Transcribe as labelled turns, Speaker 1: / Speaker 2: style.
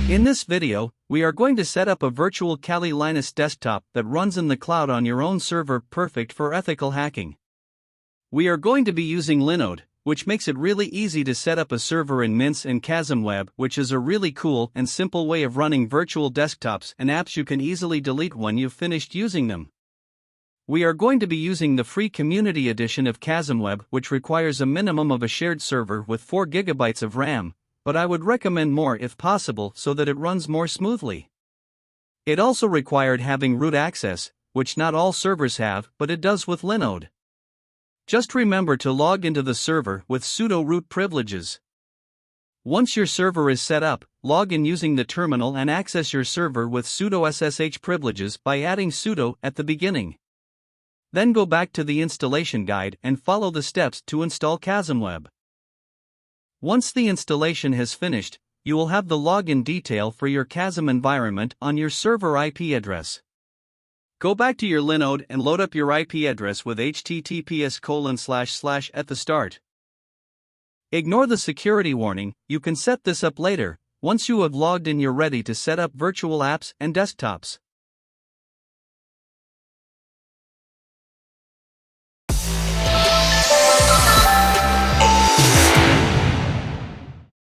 Speaker 1: In this video, we are going to set up a virtual Kali Linux desktop that runs in the cloud on your own server, perfect for ethical hacking. We are going to be using Linode, which makes it really easy to set up a server in Mints, and Kasmweb, which is a really cool and simple way of running virtual desktops and apps you can easily delete when you've finished using them. We are going to be using the free community edition of Kasmweb, which requires a minimum of a shared server with 4 GB of RAM, but I would recommend more if possible so that it runs more smoothly. It also required having root access, which not all servers have, but it does with Linode. Just remember to log into the server with sudo root privileges. Once your server is set up, log in using the terminal and access your server with sudo ssh privileges by adding sudo at the beginning. Then go back to the installation guide and follow the steps to install Kasmweb. Once the installation has finished, you will have the login detail for your Kasm environment on your server IP address. Go back to your Linode and load up your IP address with https:// at the start. Ignore the security warning, you can set this up later. Once you have logged in, you're ready to set up virtual apps and desktops.